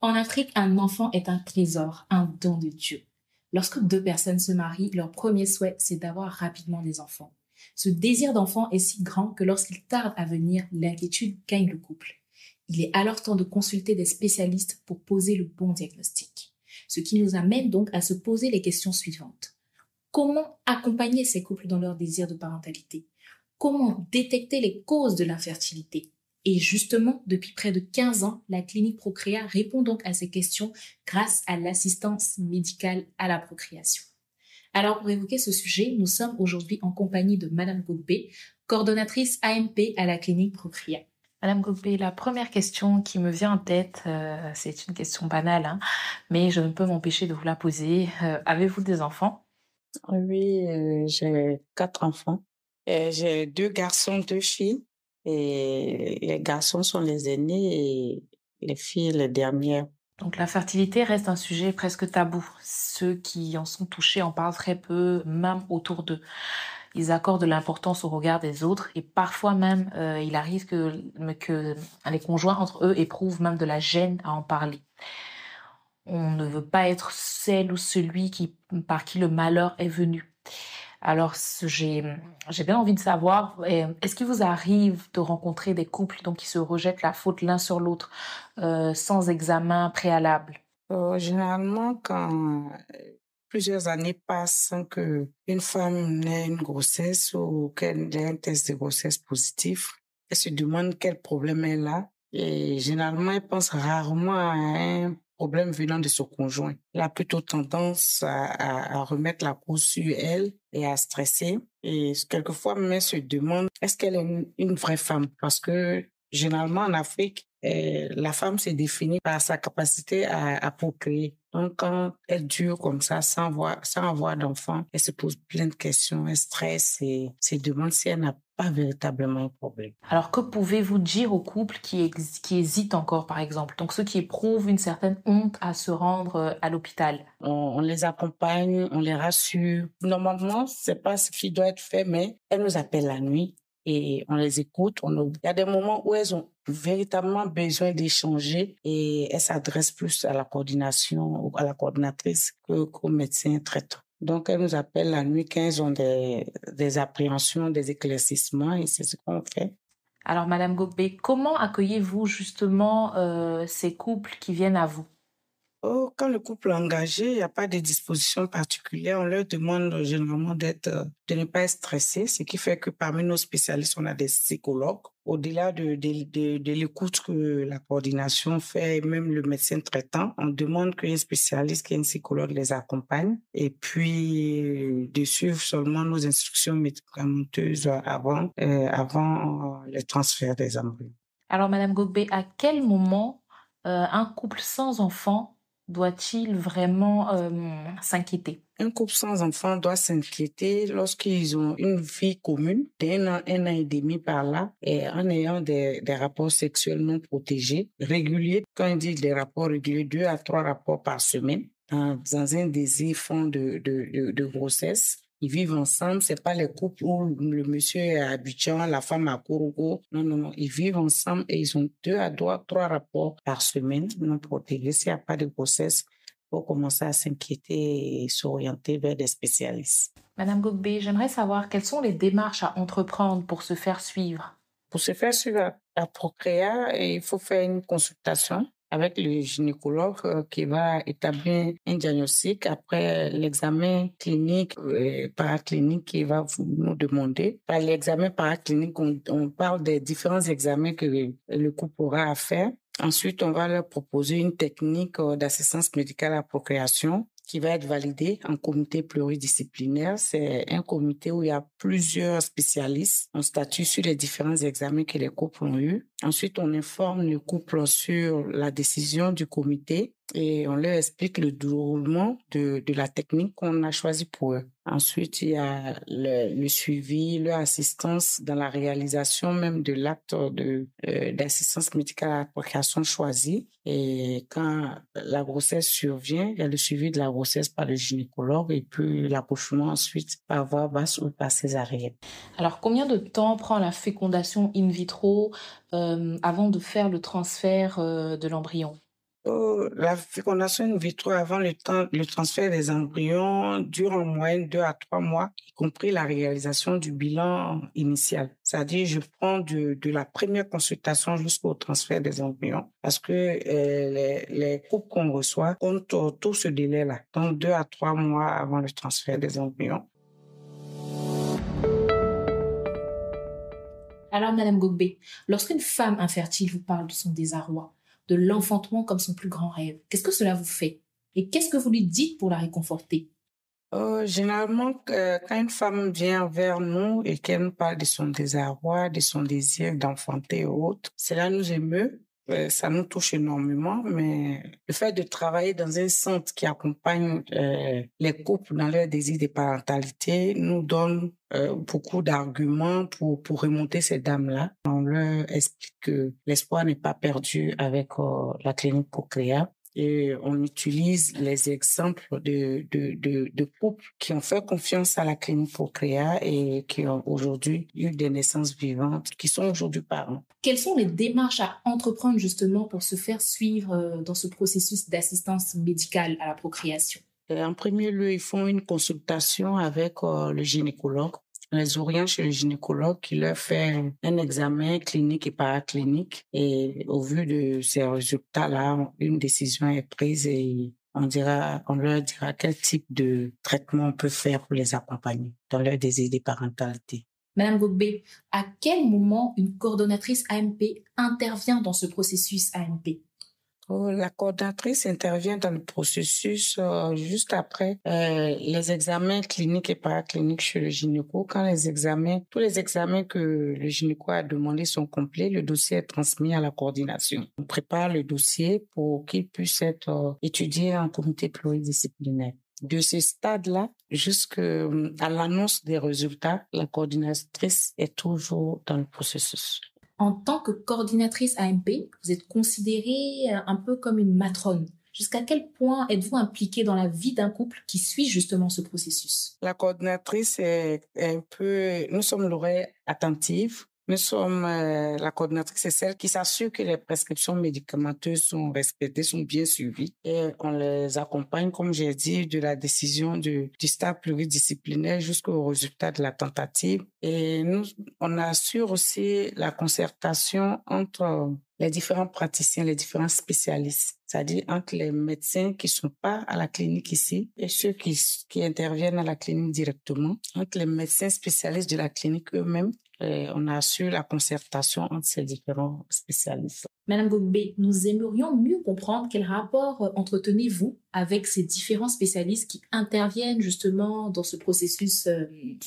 En Afrique, un enfant est un trésor, un don de Dieu. Lorsque deux personnes se marient, leur premier souhait, c'est d'avoir rapidement des enfants. Ce désir d'enfant est si grand que lorsqu'il tarde à venir, l'inquiétude gagne le couple. Il est alors temps de consulter des spécialistes pour poser le bon diagnostic. Ce qui nous amène donc à se poser les questions suivantes. Comment accompagner ces couples dans leur désir de parentalité? Comment détecter les causes de l'infertilité? Et justement, depuis près de 15 ans, la clinique Procréa répond donc à ces questions grâce à l'assistance médicale à la procréation. Alors, pour évoquer ce sujet, nous sommes aujourd'hui en compagnie de Madame Gogbé, coordonnatrice AMP à la clinique Procréa. Madame Gogbé, la première question qui me vient en tête, c'est une question banale, mais je ne peux m'empêcher de vous la poser. Avez-vous des enfants? Oui, j'ai 4 enfants. J'ai 2 garçons, 2 filles. Et les garçons sont les aînés et les filles les dernières. Donc la fertilité reste un sujet presque tabou. Ceux qui en sont touchés en parlent très peu, même autour d'eux. Ils accordent de l'importance au regard des autres et parfois même il arrive que les conjoints entre eux éprouvent même de la gêne à en parler. On ne veut pas être celle ou celui par qui le malheur est venu. Alors, j'ai bien envie de savoir, est-ce qu'il vous arrive de rencontrer des couples donc, qui se rejettent la faute l'un sur l'autre sans examen préalable? Généralement, quand plusieurs années passent sans que une femme n'ait une grossesse ou qu'elle ait un test de grossesse positif, elle se demande quel problème elle a. Et généralement, elle pense rarement à un problème venant de son conjoint. Elle a plutôt tendance à remettre la cause sur elle et à stresser. Et quelquefois, même elle se demande, est-ce qu'elle est une vraie femme? Parce que généralement, en Afrique, la femme se définit par sa capacité à procréer. Donc, quand elle dure comme ça, sans avoir d'enfant, elle se pose plein de questions, elle stresse et se demande si elle n'a pas véritablement un problème. Alors, que pouvez-vous dire aux couples qui hésitent encore, par exemple? Donc, ceux qui éprouvent une certaine honte à se rendre à l'hôpital. On les accompagne, on les rassure. Normalement, c'est pas ce qui doit être fait, mais elles nous appellent la nuit et on les écoute. Il y a des moments où elles ont véritablement besoin d'échanger et elles s'adressent plus à la coordination ou à la coordinatrice qu'au médecin traitant. Donc, elles nous appellent la nuit quand elles ont des appréhensions, des éclaircissements et c'est ce qu'on fait. Alors, Madame Gogbé, comment accueillez-vous justement ces couples qui viennent à vous? Oh, quand le couple est engagé, il n'y a pas de disposition particulière. On leur demande généralement de ne pas être stressé, ce qui fait que parmi nos spécialistes, on a des psychologues. Au-delà de l'écoute que la coordination fait, et même le médecin traitant, on demande qu'un spécialiste, qu'un psychologue les accompagne et puis de suivre seulement nos instructions médicamenteuses avant le transfert des embryons. Alors, Madame Gogbé, à quel moment un couple sans enfant doit-il vraiment s'inquiéter? Un couple sans enfant doit s'inquiéter lorsqu'ils ont une vie commune d'un an et demi par là, et en ayant des rapports sexuels non protégés, réguliers. Quand on dit des rapports réguliers, 2 à 3 rapports par semaine, dans un désir fond de grossesse. Ils vivent ensemble, c'est pas les couples où le monsieur est habituant, la femme à court. Non, non, non. Ils vivent ensemble et ils ont 2 à 3 rapports par semaine non protégés. S'il n'y a pas de grossesse, faut commencer à s'inquiéter et s'orienter vers des spécialistes. Madame Gogbé, j'aimerais savoir quelles sont les démarches à entreprendre pour se faire suivre. Pour se faire suivre à Procréa, il faut faire une consultation avec le gynécologue qui va établir un diagnostic après l'examen clinique paraclinique qu'il va nous demander. Par l'examen paraclinique, on parle des différents examens que le couple aura à faire. Ensuite, on va leur proposer une technique d'assistance médicale à la procréation qui va être validée en comité pluridisciplinaire. C'est un comité où il y a plusieurs spécialistes. On statue sur les différents examens que les couples ont eus. Ensuite, on informe le couple sur la décision du comité et on leur explique le déroulement de la technique qu'on a choisie pour eux. Ensuite, il y a le suivi, leur assistance dans la réalisation même de l'acte d'assistance médicale à la procréation choisie. Et quand la grossesse survient, il y a le suivi de la grossesse par le gynécologue et puis l'accouchement ensuite par voie basse ou par césarienne. Alors, combien de temps prend la fécondation in vitro avant de faire le transfert de l'embryon? La fécondation in vitro avant le transfert des embryons dure en moyenne 2 à 3 mois, y compris la réalisation du bilan initial. C'est-à-dire, je prends de la première consultation jusqu'au transfert des embryons parce que les couples qu'on reçoit comptent tout ce délai-là, donc 2 à 3 mois avant le transfert des embryons. Alors, Madame Gogbe, lorsqu'une femme infertile vous parle de son désarroi, de l'enfantement comme son plus grand rêve, qu'est-ce que cela vous fait? Et qu'est-ce que vous lui dites pour la réconforter? Généralement, quand une femme vient vers nous et qu'elle nous parle de son désarroi, de son désir d'enfanter et autres, cela nous émeut. Ça nous touche énormément, mais le fait de travailler dans un centre qui accompagne les couples dans leur désir de parentalité nous donne beaucoup d'arguments pour remonter ces dames-là. On leur explique que l'espoir n'est pas perdu avec la clinique Procréa. Et on utilise les exemples de couples qui ont fait confiance à la clinique Procréa et qui ont aujourd'hui eu des naissances vivantes, qui sont aujourd'hui parents. Quelles sont les démarches à entreprendre justement pour se faire suivre dans ce processus d'assistance médicale à la procréation? En premier lieu, ils font une consultation avec le gynécologue. On les oriente chez le gynécologue qui leur fait un examen clinique et paraclinique. Et au vu de ces résultats-là, une décision est prise et on leur dira quel type de traitement on peut faire pour les accompagner dans leur désir de parentalité. Madame Gogbe, à quel moment une coordonnatrice AMP intervient dans ce processus AMP? La coordinatrice intervient dans le processus juste après les examens cliniques et paracliniques chez le gynéco. Quand tous les examens que le gynéco a demandé sont complets, le dossier est transmis à la coordination. On prépare le dossier pour qu'il puisse être étudié en comité pluridisciplinaire. De ce stade-là jusqu'à l'annonce des résultats, la coordinatrice est toujours dans le processus. En tant que coordinatrice AMP, vous êtes considérée un peu comme une matrone. Jusqu'à quel point êtes-vous impliquée dans la vie d'un couple qui suit justement ce processus? La coordinatrice nous sommes l'oreille attentive. La coordinatrice, c'est celle qui s'assure que les prescriptions médicamenteuses sont respectées, sont bien suivies. Et on les accompagne, comme j'ai dit, de la décision du stade pluridisciplinaire jusqu'au résultat de la tentative. Et on assure aussi la concertation entre les différents praticiens, les différents spécialistes, c'est-à-dire entre les médecins qui sont pas à la clinique ici et ceux qui interviennent à la clinique directement, entre les médecins spécialistes de la clinique eux-mêmes. On assure la concertation entre ces différents spécialistes. Madame Gogbe, nous aimerions mieux comprendre quel rapport entretenez-vous avec ces différents spécialistes qui interviennent justement dans ce processus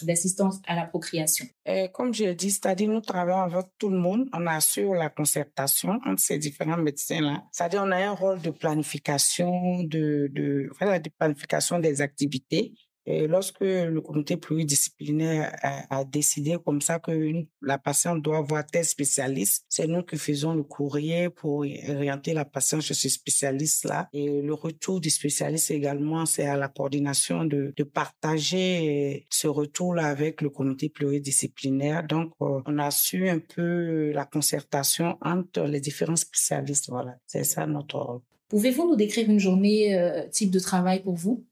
d'assistance à la procréation. Comme je l'ai dit, c'est-à-dire nous travaillons avec tout le monde. On assure la concertation entre ces différents médecins-là. C'est-à-dire on a un rôle de planification, de planification des activités. Et lorsque le comité pluridisciplinaire a décidé comme ça que la patiente doit voir tel spécialiste, c'est nous qui faisons le courrier pour orienter la patiente chez ce spécialiste-là. Et le retour du spécialiste également, c'est à la coordination de partager ce retour-là avec le comité pluridisciplinaire. Donc, on a su un peu la concertation entre les différents spécialistes. Voilà, c'est ça notre rôle. Pouvez-vous nous décrire une journée type de travail pour vous?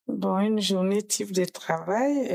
Dans une journée type de travail,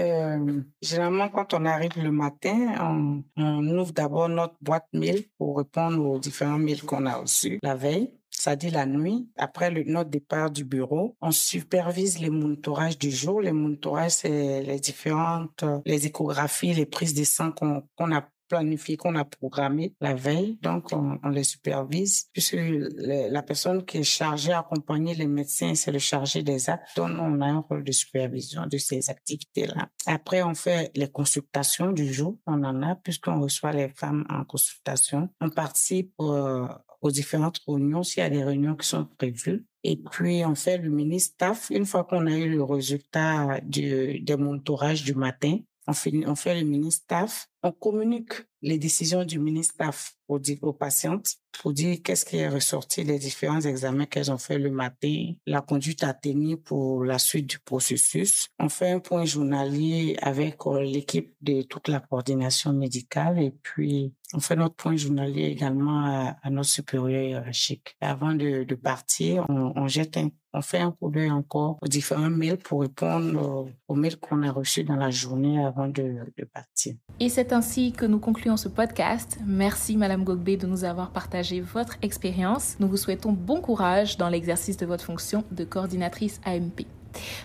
généralement quand on arrive le matin, on ouvre d'abord notre boîte mail pour répondre aux différents mails qu'on a reçus la veille, c'est-à-dire la nuit. Après notre départ du bureau, on supervise les monitorages du jour. Les monitorages, c'est les échographies, les prises de sang qu'on a planifié, qu'on a programmé la veille. Donc, on les supervise puisque la personne qui est chargée d'accompagner les médecins, c'est le chargé des actes. Donc, on a un rôle de supervision de ces activités-là. Après, on fait les consultations du jour. On en a puisqu'on reçoit les femmes en consultation. On participe aux différentes réunions s'il y a des réunions qui sont prévues. Et puis, on fait le mini-staff. Une fois qu'on a eu le résultat des monitorages du matin, on fait le mini-staff. On communique les décisions du mini-staff aux patientes pour dire qu'est-ce qui est ressorti des différents examens qu'elles ont fait le matin, la conduite à tenir pour la suite du processus. On fait un point journalier avec l'équipe de toute la coordination médicale et puis on fait notre point journalier également à notre supérieur hiérarchique. Avant de partir, on fait un coup d'œil encore aux différents mails pour répondre aux mails qu'on a reçus dans la journée avant de partir. Et c'est ainsi que nous concluons ce podcast. Merci Madame Gogbé de nous avoir partagé votre expérience. Nous vous souhaitons bon courage dans l'exercice de votre fonction de coordinatrice AMP.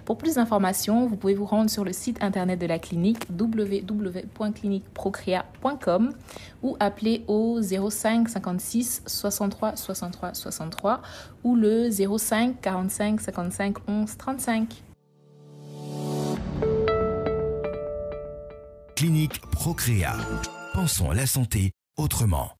Pour plus d'informations, vous pouvez vous rendre sur le site internet de la clinique www.cliniqueprocrea.com ou appeler au 05 56 63 63 63 ou le 05 45 55 11 35. Clinique Procrea. Pensons la santé autrement.